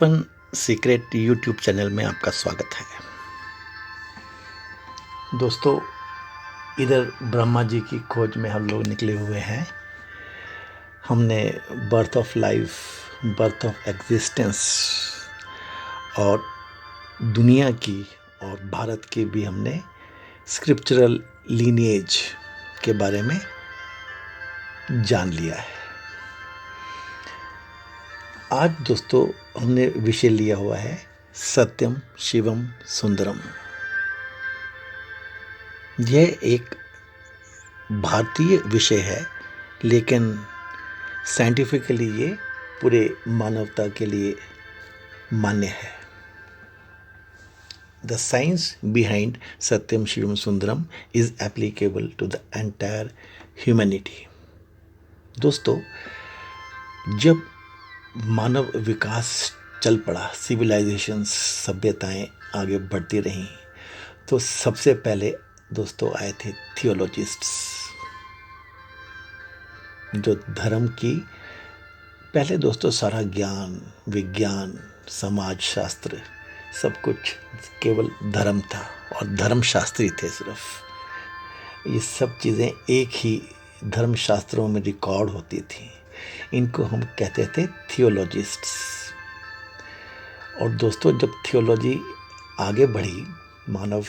अपन secret YouTube channel में आपका स्वागत है। दोस्तों, इधर ब्रह्मा जी की खोज में हम लोग निकले हुए हैं। हमने birth of life, birth of existence और दुनिया की और भारत की भी हमने स्क्रिप्चरल लीनिएज के बारे में जान लिया है। आज दोस्तों हमने विषय लिया हुआ है सत्यम शिवम सुंदरम। यह एक भारतीय विषय है, लेकिन साइंटिफिकली ये पूरे मानवता के लिए मान्य है। The science behind Satyam Shivam Sundaram is applicable to the entire humanity. दोस्तों, जब मानव विकास चल पड़ा, सिविलाइजेशंस, सभ्यताएं आगे बढ़ती रहीं, तो सबसे पहले दोस्तों आए थे थियोलॉजिस्ट्स, जो धर्म की पहले दोस्तों सारा ज्ञान, विज्ञान, समाज शास्त्र सब कुछ केवल धर्म था और धर्मशास्त्री थे सिर्फ। ये सब चीज़ें एक ही धर्मशास्त्रों में रिकॉर्ड होती थी। इनको हम कहते थे थियोलॉजिस्ट्स। और दोस्तों, जब थियोलॉजी आगे बढ़ी, मानव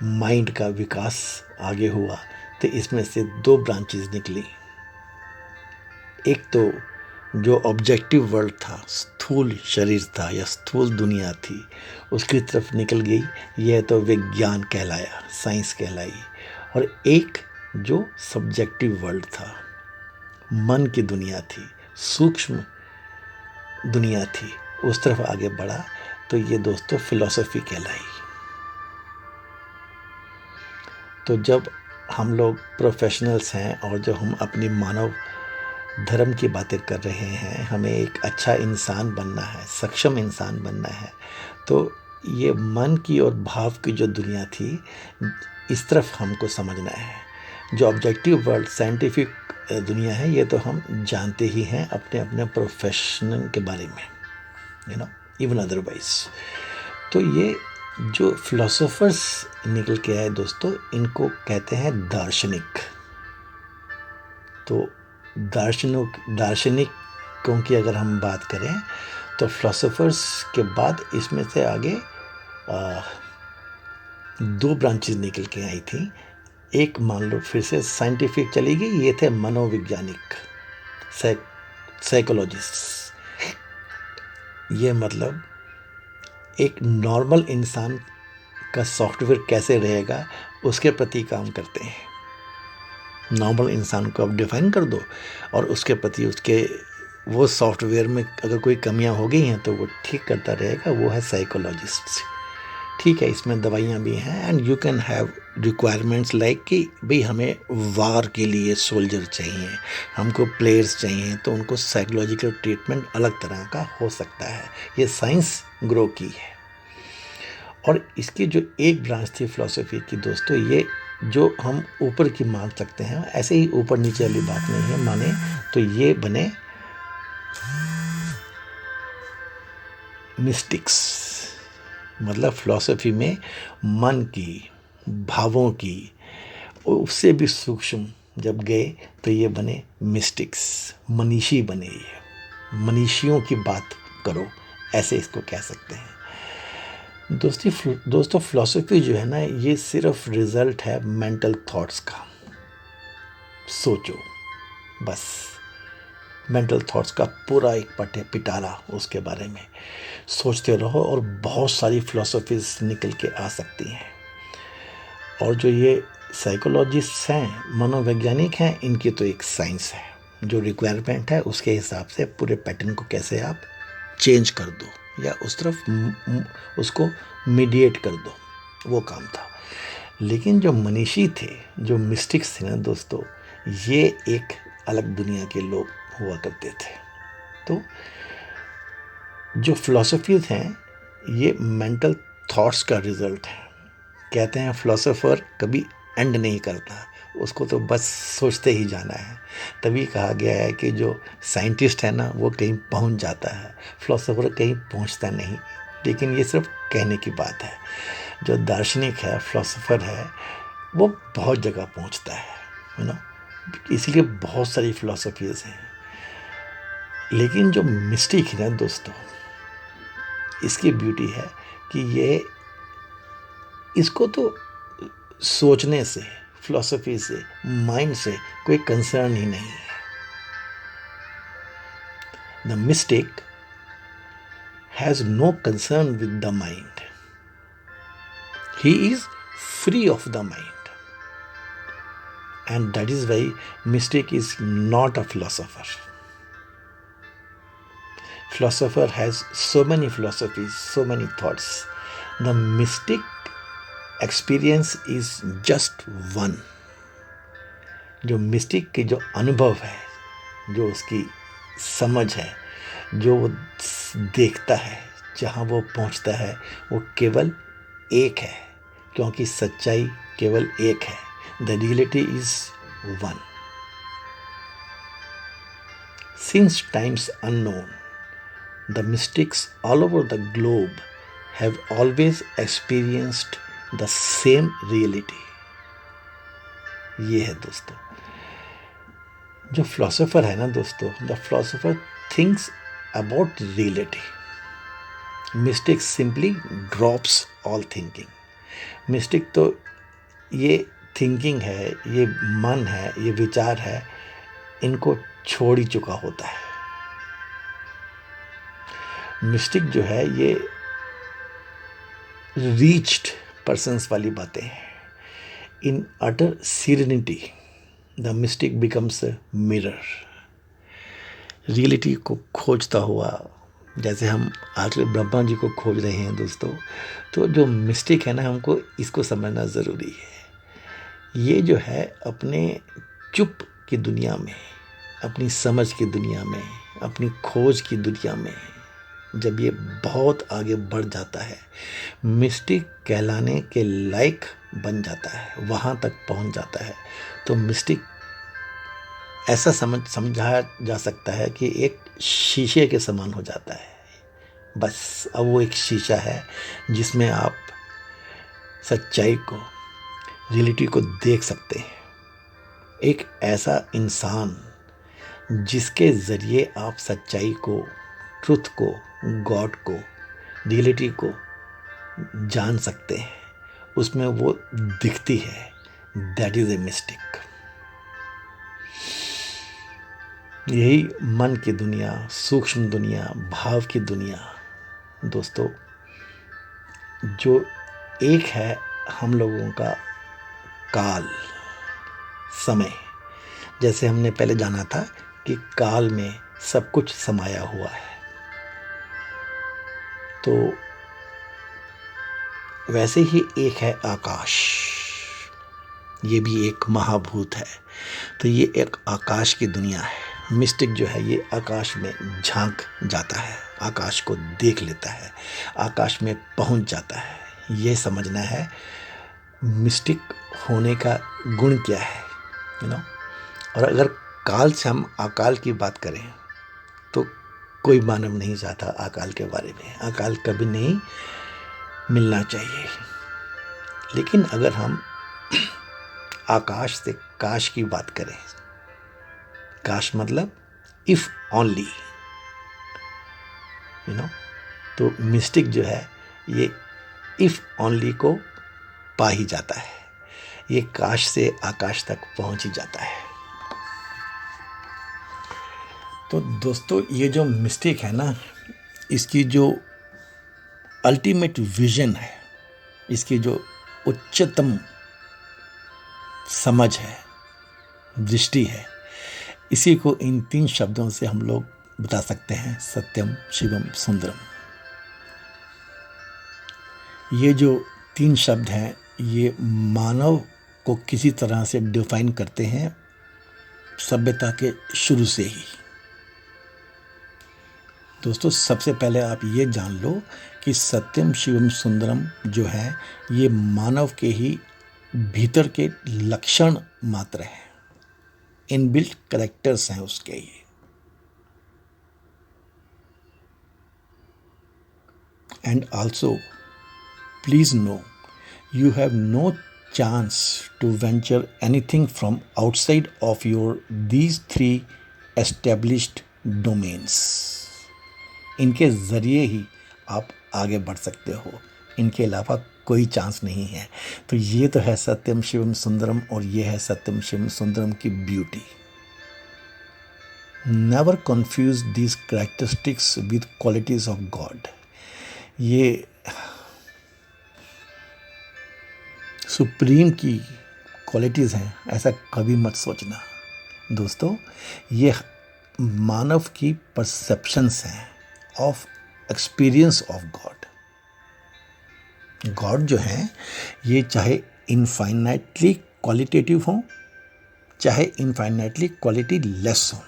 माइंड का विकास आगे हुआ, तो इसमें से दो ब्रांचेस निकली। एक तो जो ऑब्जेक्टिव वर्ल्ड था, स्थूल शरीर था या स्थूल दुनिया थी, उसकी तरफ निकल गई। यह तो विज्ञान कहलाया, साइंस कहलाई। और एक जो सब्जेक्टिव वर्ल्ड था, मन की दुनिया थी, सूक्ष्म दुनिया थी, उस तरफ आगे बढ़ा, तो ये दोस्तों फिलॉसफी कहलाई। तो जब हम लोग प्रोफेशनल्स हैं और जो हम अपनी मानव धर्म की बातें कर रहे हैं, हमें एक अच्छा इंसान बनना है, सक्षम इंसान बनना है, तो ये मन की और भाव की जो दुनिया थी, इस तरफ हमको समझना है। जो ऑब्जेक्टिव वर्ल्ड, साइंटिफिक दुनिया है, ये तो हम जानते ही हैं अपने अपने प्रोफेशन के बारे में, इवन अदरवाइज। तो ये जो फिलोसोफर्स निकल के आए दोस्तों, इनको कहते हैं दार्शनिक। तो दार्शनिकों की अगर हम बात करें, तो फिलोसोफर्स के बाद इसमें से आगे दो ब्रांचेस निकल के आई थी। एक मान लो फिर से साइंटिफिक चली गई, ये थे मनोवैज्ञानिक, साइकोलॉजिस्ट्स। ये मतलब एक नॉर्मल इंसान का सॉफ्टवेयर कैसे रहेगा, उसके प्रति काम करते हैं। नॉर्मल इंसान को अब डिफाइन कर दो और उसके प्रति उसके वो सॉफ्टवेयर में अगर कोई कमियां हो गई हैं तो वो ठीक करता रहेगा, वो है साइकोलॉजिस्ट। ठीक है, इसमें दवाइयाँ भी हैं and you can have requirements like कि भाई हमें वार के लिए सोल्जर चाहिए, हमको प्लेयर्स चाहिए, तो उनको साइकोलॉजिकल ट्रीटमेंट अलग तरह का हो सकता है। ये साइंस ग्रो की है। और इसकी जो एक ब्रांच थी फिलॉसफी की दोस्तों, ये जो हम ऊपर की मान सकते हैं, ऐसे ही ऊपर नीचे वाली बात नहीं है, माने तो ये बने मिस्टिक्स। मतलब फिलॉसफी में मन की, भावों की, उससे भी सूक्ष्म जब गए तो ये बने मिस्टिक्स, मनीषी बने। ये मनीषियों की बात करो, ऐसे इसको कह सकते हैं। दोस्तों फिलॉसफी जो है ना, ये सिर्फ रिजल्ट है मेंटल थॉट्स का। सोचो बस, मेंटल थॉट्स का पूरा एक पिटारा उसके बारे में सोचते रहो और बहुत सारी फिलॉसफीज निकल के आ सकती हैं। और जो ये साइकोलॉजिस्ट हैं, मनोवैज्ञानिक हैं, इनकी तो एक साइंस है, जो रिक्वायरमेंट है उसके हिसाब से पूरे पैटर्न को कैसे आप चेंज कर दो या उस तरफ उसको मीडिएट कर दो, वो काम था। लेकिन जो मनीषी थे, जो मिस्टिक्स थे ना दोस्तों, ये एक अलग दुनिया के लोग हुआ करते थे। तो जो फिलॉसफीज हैं, ये मेंटल थॉट्स का रिजल्ट है। कहते हैं फिलॉसफर कभी एंड नहीं करता, उसको तो बस सोचते ही जाना है। तभी कहा गया है कि जो साइंटिस्ट है ना वो कहीं पहुंच जाता है, फिलोसोफर कहीं पहुंचता नहीं। लेकिन ये सिर्फ कहने की बात है। जो दार्शनिक है, फिलोसोफर है, वो बहुत जगह पहुंचता है, यू नो। इसीलिए बहुत सारी फिलोसफीज हैं। लेकिन जो मिस्टिक है ना दोस्तों, इसकी ब्यूटी है कि ये इसको तो सोचने से, फिलॉसफी से, माइंड से कोई कंसर्न ही नहीं है। The mystic has no concern with the mind, he is free of the mind, and that is why mystic is not a philosopher. Philosopher has so many philosophies, so many thoughts. The mystic experience is just one. जो mistake के जो अनुभव है, जो उसकी समझ है, जो वो देखता है, जहाँ वो पहुँचता है, वो केवल एक है, क्योंकि सच्चाई केवल एक है. The reality is one. Since times unknown, the mystics all over the globe have always experienced the same reality. ये है दोस्तों, जो फिलोसोफर है ना दोस्तों, the philosopher thinks about reality. Mistake simply drops all thinking. Mistake तो ये thinking है, ये मन है, ये विचार है, इनको छोड़ ही चुका होता है. मिस्टिक जो है ये रीच्ड पर्सन्स वाली बातें हैं. In utter serenity the mystic becomes a mirror. Reality को खोजता हुआ, जैसे हम आखिर ब्रह्मा जी को खोज रहे हैं दोस्तों, तो जो मिस्टिक है ना, हमको इसको समझना ज़रूरी है. ये जो है अपने चुप की दुनिया में, अपनी समझ की दुनिया में, अपनी खोज की दुनिया में जब ये बहुत आगे बढ़ जाता है, मिस्टिक कहलाने के लायक बन जाता है, वहाँ तक पहुँच जाता है, तो मिस्टिक ऐसा समझा जा सकता है कि एक शीशे के समान हो जाता है. बस अब वो एक शीशा है जिसमें आप सच्चाई को, रियलिटी को देख सकते हैं. एक ऐसा इंसान जिसके ज़रिए आप सच्चाई को, ट्रुथ को, गॉड को, रियलिटी को जान सकते हैं, उसमें वो दिखती है. That is a mystic. यही मन की दुनिया, सूक्ष्म दुनिया, भाव की दुनिया दोस्तों, जो एक है हम लोगों का काल, समय. जैसे हमने पहले जाना था कि काल में सब कुछ समाया हुआ है, तो वैसे ही एक है आकाश. ये भी एक महाभूत है. तो ये एक आकाश की दुनिया है. मिस्टिक जो है ये आकाश में झांक जाता है, आकाश को देख लेता है, आकाश में पहुंच जाता है. ये समझना है मिस्टिक होने का गुण क्या है, यू नो. और अगर काल से हम अकाल की बात करें तो कोई मानव नहीं चाहता अकाल के बारे में. अकाल कभी नहीं मिलना चाहिए. लेकिन अगर हम आकाश से काश की बात करें, काश मतलब इफ ओनली, यू नो, तो मिस्टिक जो है ये इफ ओनली को पा ही जाता है. ये काश से आकाश तक पहुंच ही जाता है. तो दोस्तों ये जो मिस्टिक है ना, इसकी जो अल्टीमेट विजन है, इसकी जो उच्चतम समझ है, दृष्टि है, इसी को इन 3 शब्दों से हम लोग बता सकते हैं: सत्यम, शिवम, सुंदरम. ये जो 3 शब्द हैं ये मानव को किसी तरह से डिफाइन करते हैं सभ्यता के शुरू से ही. दोस्तों सबसे पहले आप ये जान लो कि सत्यम, शिवम, सुंदरम जो है ये मानव के ही भीतर के लक्षण मात्र हैं, इनबिल्ट करेक्टर्स हैं उसके ये। And also please know you have no chance to venture anything from outside of your these three established domains. इनके ज़रिए ही आप आगे बढ़ सकते हो, इनके अलावा कोई चांस नहीं है। तो ये तो है सत्यम शिवम सुंदरम, और ये है सत्यम शिवम सुंदरम की beauty. Never confuse these characteristics with qualities of God. ये सुप्रीम की क्वालिटीज़ हैं, ऐसा कभी मत सोचना दोस्तों। ये मानव की परसेप्शंस हैं of experience of God. God जो हैं ये चाहे इनफाइनाइटली क्वालिटेटिव हों, चाहे इनफाइनाइटली क्वालिटी लेस हों।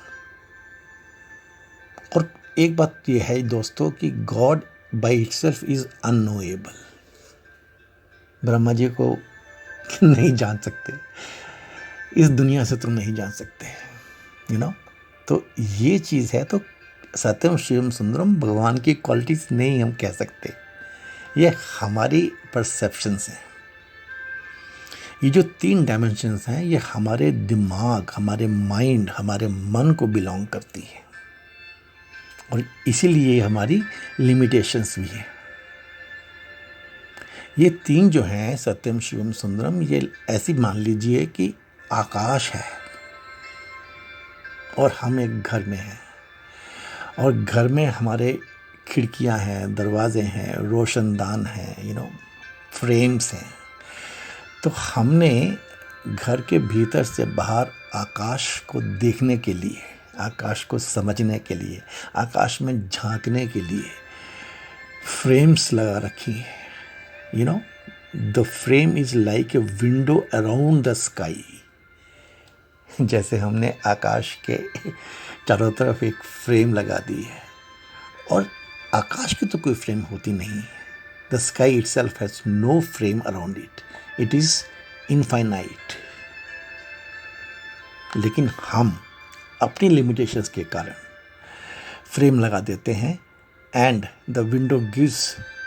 और एक बात ये है दोस्तों कि God by itself is unknowable. Brahma ji को नहीं जान सकते, इस दुनिया से तुम नहीं जान सकते, यू नो। तो ये चीज़ है। तो सत्यम शिवम सुंदरम भगवान की क्वालिटीज नहीं हम कह सकते, ये हमारी परसेप्शंस हैं। ये जो 3 डायमेंशंस हैं ये हमारे दिमाग, हमारे माइंड, हमारे मन को बिलोंग करती है, और इसीलिए हमारी लिमिटेशंस भी है। ये 3 जो हैं सत्यम शिवम सुंदरम, ये ऐसी मान लीजिए कि आकाश है और हम एक घर में हैं, और घर में हमारे खिड़कियां हैं, दरवाजे हैं, रोशनदान हैं, यू नो, फ्रेम्स हैं। तो हमने घर के भीतर से बाहर आकाश को देखने के लिए, आकाश को समझने के लिए, आकाश में झांकने के लिए फ्रेम्स लगा रखी हैं। You know, the frame is like a window around the sky. जैसे हमने आकाश के चारों तरफ एक फ्रेम लगा दी है, और आकाश की तो कोई फ्रेम होती नहीं। The sky itself has no frame around it. It is infinite. लेकिन हम अपनी लिमिटेशंस के कारण फ्रेम लगा देते हैं, and the window gives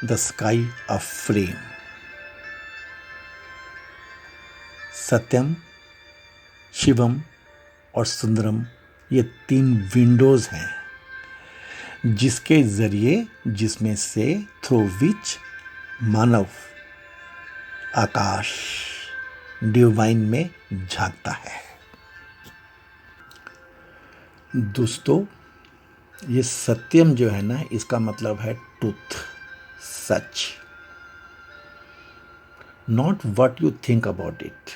the sky a frame. सत्यम, शिवम और सुंदरम ये 3 विंडोज हैं जिसके ज़रिए, जिसमें से through which Manav Akash divine में झांकता है। दोस्तों, ये सत्यम जो है ना, इसका मतलब है truth, such. Not what you think about it,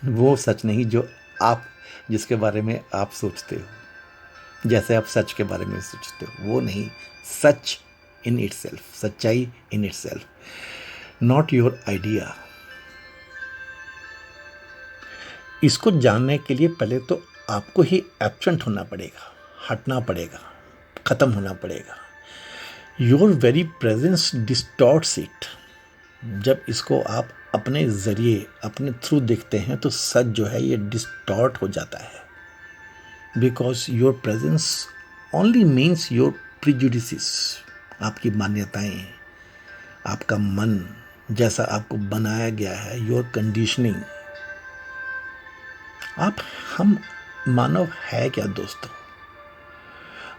वो सच नहीं जो आप, जिसके बारे में आप सोचते हो, जैसे आप सच के बारे में सोचते हो, वो नहीं। सच इन इटसेल्फ, सच्चाई in itself, not your idea. इसको जानने के लिए पहले तो आपको ही एब्सेंट होना पड़ेगा, हटना पड़ेगा, खत्म होना पड़ेगा। Your very presence distorts it. जब इसको आप अपने ज़रिए, अपने थ्रू देखते हैं तो सच जो है ये डिस्टॉर्ट हो जाता है, because your presence only means your prejudices, आपकी मान्यताएं, आपका मन जैसा आपको बनाया गया है, योर कंडीशनिंग। हम मानव है क्या दोस्तों?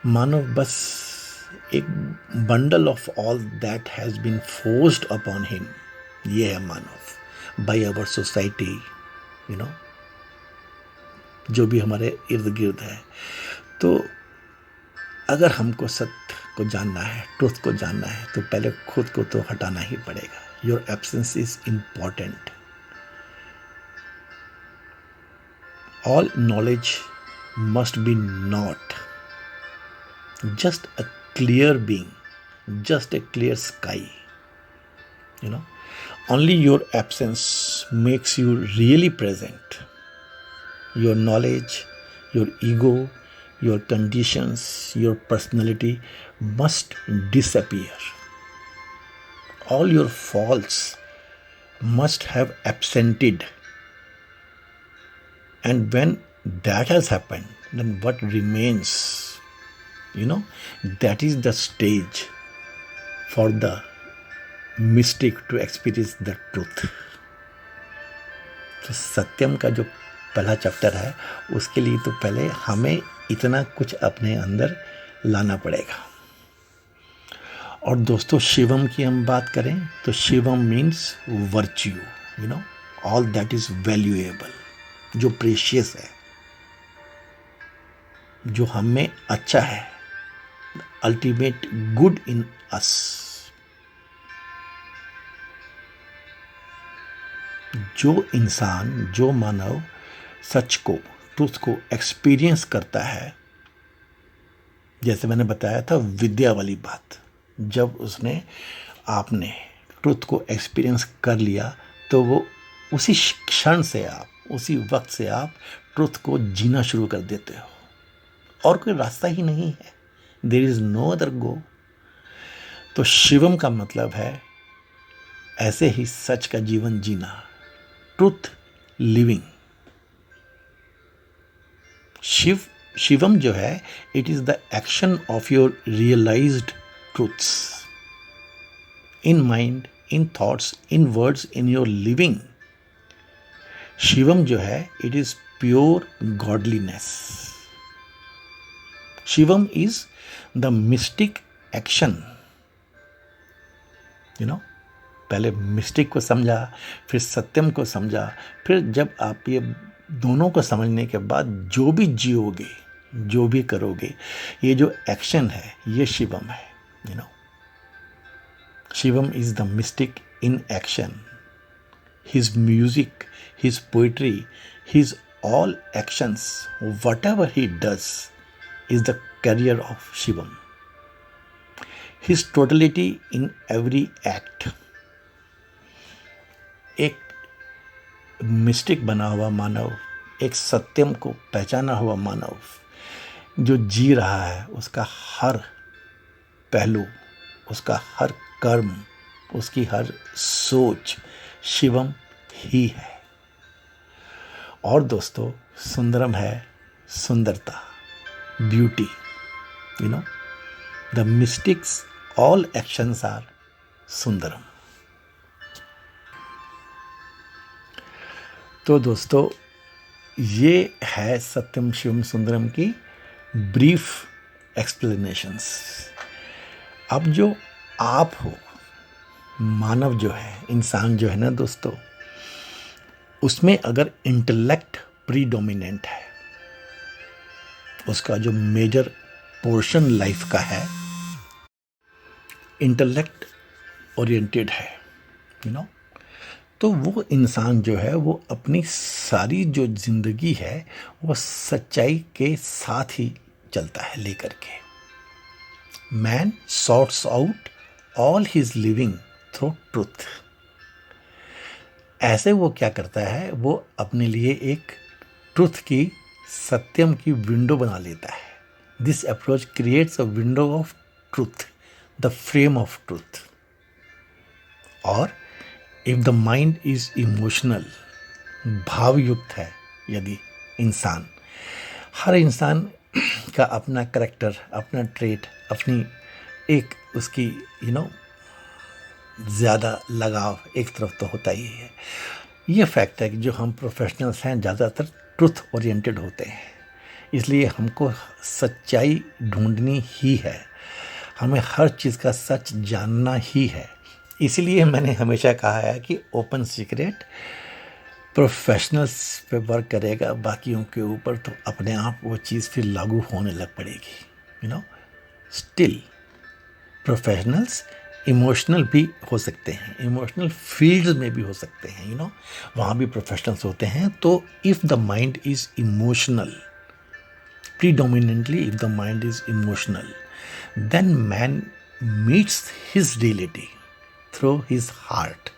मानव बस एक bundle of all that has been forced upon him. ये है मानव by our society, you know, जो भी हमारे इर्द गिर्द है। तो अगर हमको सत्य को जानना है, ट्रुथ को जानना है, तो पहले खुद को तो हटाना ही पड़ेगा। Your absence is important. All knowledge must be not just a clear being, just a clear sky, you know. Only your absence makes you really present. Your knowledge, your ego, your conditions, your personality must disappear. All your faults must have absented. And when that has happened, then what remains? That is the stage for the mystic to experience the truth. तो सत्यम का जो पहला chapter है, उसके लिए तो पहले हमें इतना कुछ अपने अंदर लाना पड़ेगा. और दोस्तों, शिवम की हम बात करें तो Shivam means virtue, all that is valuable, जो प्रेशियस है, जो हमें अच्छा है, अल्टीमेट गुड इन अस. जो इंसान, जो मानव सच को, ट्रुथ को एक्सपीरियंस करता है, जैसे मैंने बताया था विद्या वाली बात, जब आपने ट्रुथ को एक्सपीरियंस कर लिया तो वो उसी क्षण से उसी वक्त से आप ट्रुथ को जीना शुरू कर देते हो, और कोई रास्ता ही नहीं है. देयर इज नो अदर गो. तो शिवम का मतलब है ऐसे ही सच का जीवन जीना, ट्रुथ लिविंग. शिवम जो है, it is the action of your realised truths in mind, in thoughts, in words, in your living. Shivam जो है, it is pure godliness. Shivam is the mystic action. पहले मिस्टिक को समझा, फिर सत्यम को समझा, फिर जब आप ये दोनों को समझने के बाद जो भी जियोगे, जो भी करोगे, ये जो एक्शन है, ये शिवम है. Shivam is the mistake in action. His music, his poetry, his all actions, whatever he does is the career of Shivam. His totality in every act. एक मिस्टिक बना हुआ मानव, एक सत्यम को पहचाना हुआ मानव जो जी रहा है, उसका हर पहलू, उसका हर कर्म, उसकी हर सोच शिवम ही है. और दोस्तों, सुंदरम है सुंदरता, beauty. The mystics all actions are Sundaram. तो दोस्तों, ये है सत्यम शिवम सुंदरम की ब्रीफ एक्सप्लेनेशंस. अब जो आप हो, मानव जो है, इंसान जो है ना दोस्तों, उसमें अगर इंटेलेक्ट प्रीडोमिनेंट है, उसका जो मेजर पोर्शन लाइफ का है इंटेलेक्ट ओरिएंटेड है, तो वो इंसान जो है, वो अपनी सारी जो जिंदगी है वो सच्चाई के साथ ही चलता है लेकर के. Man sorts out all his living through truth. ऐसे वो क्या करता है, वो अपने लिए एक ट्रूथ की, सत्यम की विंडो बना लेता है. This approach creates a window of truth, the frame of truth. और if the mind is emotional, भावयुक्त है यदि इंसान, हर इंसान का अपना करैक्टर, अपना ट्रेट, अपनी एक उसकी ज़्यादा लगाव एक तरफ तो होता ही है. ये फैक्ट है कि जो हम प्रोफेशनल्स हैं ज़्यादातर ट्रुथ ओरिएंटेड होते हैं, इसलिए हमको सच्चाई ढूंढनी ही है, हमें हर चीज़ का सच जानना ही है. इसलिए मैंने हमेशा कहा है कि ओपन सीक्रेट प्रोफेशनल्स पे वर्क करेगा, बाकियों के ऊपर तो अपने आप वो चीज़ फिर लागू होने लग पड़ेगी. स्टिल प्रोफेशनल्स इमोशनल भी हो सकते हैं, इमोशनल फील्ड्स में भी हो सकते हैं, वहाँ भी प्रोफेशनल्स होते हैं. तो if the mind is emotional, predominantly if the mind is emotional, then man meets his reality through his heart.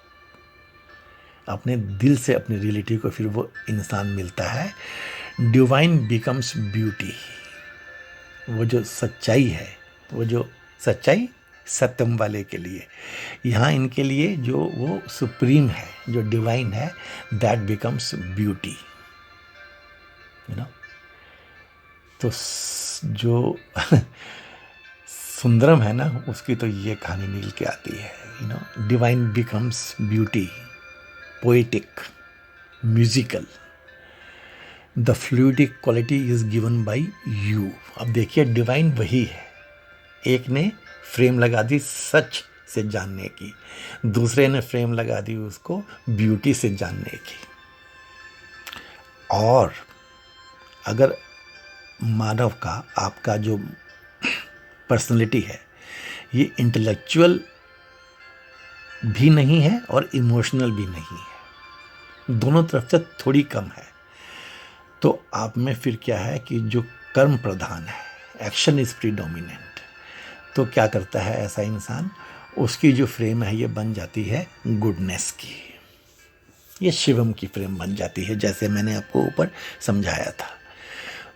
अपने दिल से अपनी रियलिटी को फिर वो इंसान मिलता है. Divine becomes beauty. वो जो सच्चाई है, वो जो सच्चाई सत्यम वाले के लिए। यहाँ इनके लिए जो वो सुप्रीम है, जो डिवाइन है, that becomes beauty, you know. तो जो सुंदरम है ना, उसकी तो ये कहानी निकल के आती है, you know. Divine becomes beauty, poetic, musical, the fluidic quality is given by you. अब देखिए, डिवाइन वही है। एक ने फ्रेम लगा दी सच से जानने की, दूसरे ने फ्रेम लगा दी उसको ब्यूटी से जानने की। और अगर मानव का, आपका जो पर्सनैलिटी है, ये इंटेलेक्चुअल भी नहीं है और इमोशनल भी नहीं है, दोनों तरफ से थोड़ी कम है, तो आप में फिर क्या है कि जो कर्म प्रधान है, एक्शन इज प्रीडोमिनेंट, तो क्या करता है ऐसा इंसान, उसकी जो फ्रेम है ये बन जाती है गुडनेस की, ये शिवम की फ्रेम बन जाती है, जैसे मैंने आपको ऊपर समझाया था।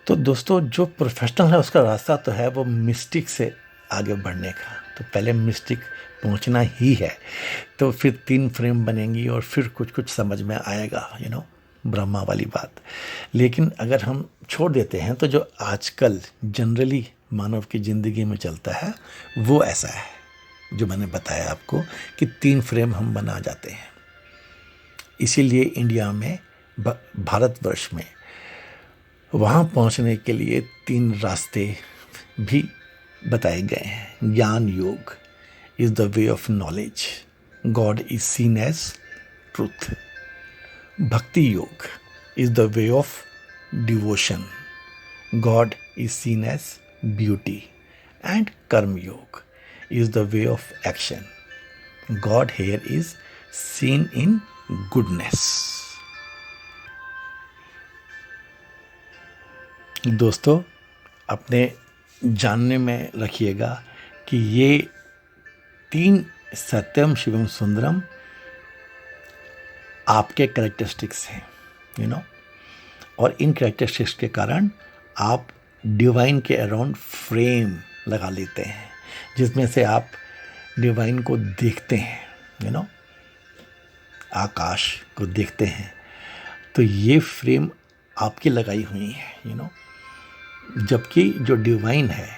तो दोस्तों, जो प्रोफेशनल है उसका रास्ता तो है वो मिस्टिक से आगे बढ़ने का, तो पहले मिस्टिक पहुंचना ही है, तो फिर 3 फ्रेम बनेंगी और फिर कुछ कुछ समझ में आएगा, यू नो, ब्रह्मा वाली बात। लेकिन अगर हम छोड़ देते हैं तो जो आजकल जनरली मानव की ज़िंदगी में चलता है वो ऐसा है, जो मैंने बताया आपको कि 3 फ्रेम हम बना जाते हैं। इसीलिए इंडिया में, भारतवर्ष में, वहाँ पहुँचने के लिए 3 रास्ते भी बताए गए हैं। Gyan Yoga is the way of knowledge, God is seen as truth. Bhakti Yoga is the way of devotion, God is seen as beauty. And Karma Yoga is the way of action, God here is seen in goodness. दोस्तों, अपने जानने में रखिएगा कि ये 3 सत्यम शिवम सुंदरम आपके characteristics हैं, you know. और इन कैरेक्टरिस्टिक्स के कारण आप डिवाइन के अराउंड फ्रेम लगा लेते हैं, जिसमें से आप डिवाइन को देखते हैं, यू नो, आकाश को देखते हैं। तो ये फ्रेम आपकी लगाई हुई है, यू नो। जबकि जो डिवाइन है,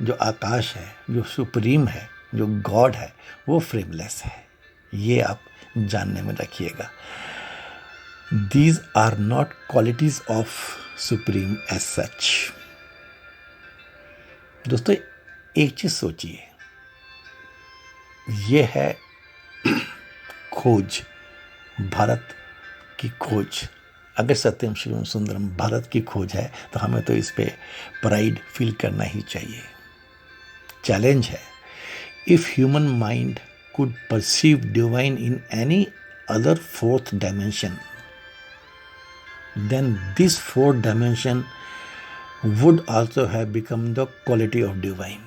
जो आकाश है, जो सुप्रीम है, जो गॉड है, वो फ्रेमलेस है। ये आप जानने में रखिएगा। These are not qualities of supreme as such. दोस्तों, एक चीज सोचिए, ये है खोज, भारत की खोज। अगर सत्यम शिवम सुंदरम भारत की खोज है तो हमें तो इस पे प्राइड फील करना ही चाहिए। चैलेंज है, if human mind could perceive divine in any other 4th dimension, then this 4th dimension would also have become the quality of divine.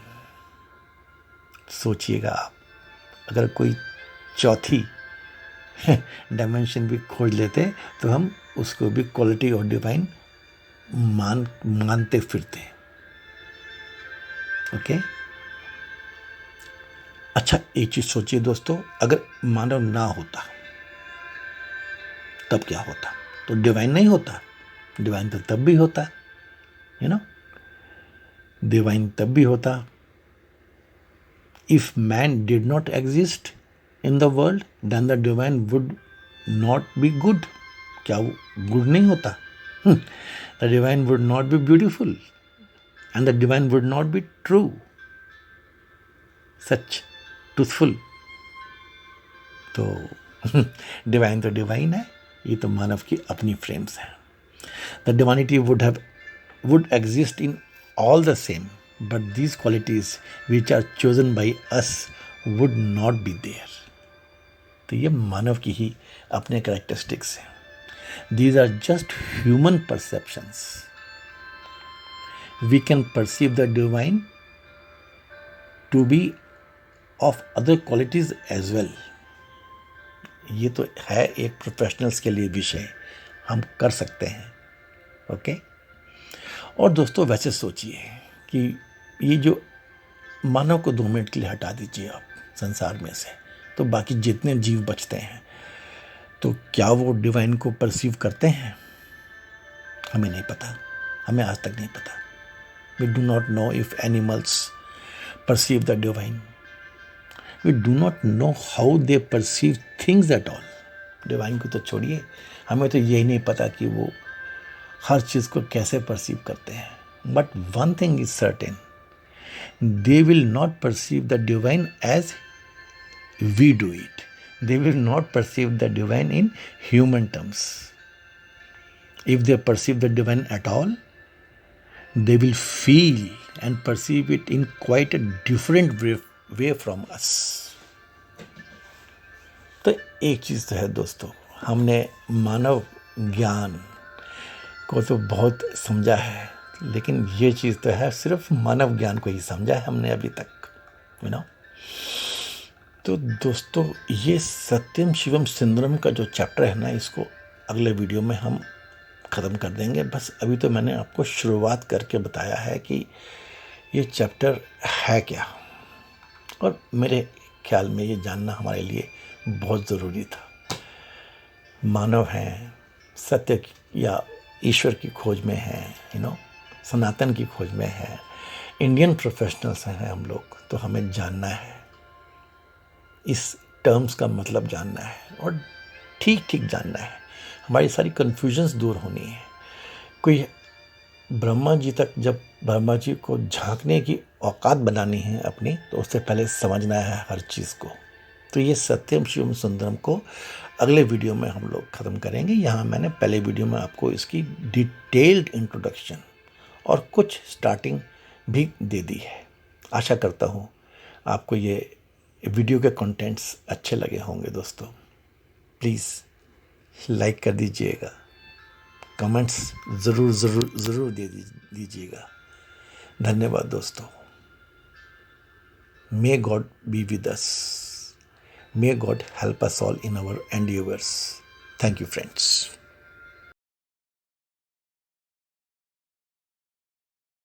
सोचिएगा आप, अगर कोई चौथी डायमेंशन भी खोज लेते तो हम उसको भी क्वालिटी ऑफ डिवाइन मानते फिरते। ओके, अच्छा, एक चीज सोचिए दोस्तों, अगर मानव ना होता तब क्या होता? तो डिवाइन नहीं होता, डिवाइन तो तब भी होता, यू नो, डिवाइन तब भी होता। If man did not exist in the world then the divine would not be good. क्या वो गुड नहीं होता? The divine would not be beautiful and the divine would not be true, सच, truthful. तो divine तो divine है, ये तो मानव की अपनी फ्रेम्स हैं। The divinity would exist in all the same, but these qualities which are chosen by us would not be there. तो ये मानव की ही अपने कैरेक्टरिस्टिक्स हैं। These are just human perceptions. We can perceive the divine to be of other qualities as well. ये तो है एक प्रोफेशनल्स के लिए विषय, हम कर सकते हैं। ओके। और दोस्तों, वैसे सोचिए कि ये जो मानव को 2 मिनट के लिए हटा दीजिए आप संसार में से, तो बाकी जितने जीव बचते हैं तो क्या वो डिवाइन को परसीव करते हैं? हमें नहीं पता, हमें आज तक नहीं पता। We do not know if animals perceive the divine, we do not know how they perceive things at all. Divine को तो छोड़िए, हमें तो यही नहीं पता कि वो हर चीज़ को कैसे परसीव करते हैं। But one thing is certain, they will not perceive the divine as we do it. They will not perceive the divine in human terms. If they perceive the divine at all, they will feel and perceive it in quite a different way from us. तो एक चीज़ तो है दोस्तों, हमने मानव ज्ञान को तो बहुत समझा है, लेकिन ये चीज़ तो है सिर्फ मानव ज्ञान को ही समझा है हमने अभी तक, यू नो। तो दोस्तों, ये सत्यम शिवम सुंदरम का जो चैप्टर है ना, इसको अगले वीडियो में हम ख़त्म कर देंगे। बस अभी तो मैंने आपको शुरुआत करके बताया है कि ये चैप्टर है क्या, और मेरे ख्याल में ये जानना हमारे लिए बहुत ज़रूरी था। मानव हैं, सत्य या ईश्वर की खोज में हैं, यू नो, सनातन की खोज में है, इंडियन प्रोफेशनल्स हैं हम लोग, तो हमें जानना है, इस टर्म्स का मतलब जानना है और ठीक ठीक जानना है। हमारी सारी कन्फ्यूजन्स दूर होनी है। कोई ब्रह्मा जी तक, जब ब्रह्मा जी को झांकने की औकात बनानी है अपनी, तो उससे पहले समझना है हर चीज़ को। तो ये सत्यम शिवम सुंदरम को अगले वीडियो में हम लोग ख़त्म करेंगे। यहाँ मैंने पहले वीडियो में आपको इसकी डिटेल्ड इंट्रोडक्शन और कुछ स्टार्टिंग भी दे दी है। आशा करता हूँ आपको ये वीडियो के कंटेंट्स अच्छे लगे होंगे दोस्तों। प्लीज़ लाइक कर दीजिएगा, कमेंट्स ज़रूर ज़रूर ज़रूर दे दीजिएगा। धन्यवाद दोस्तों। May God be with us, may God help us all in our endeavours. Thank you friends.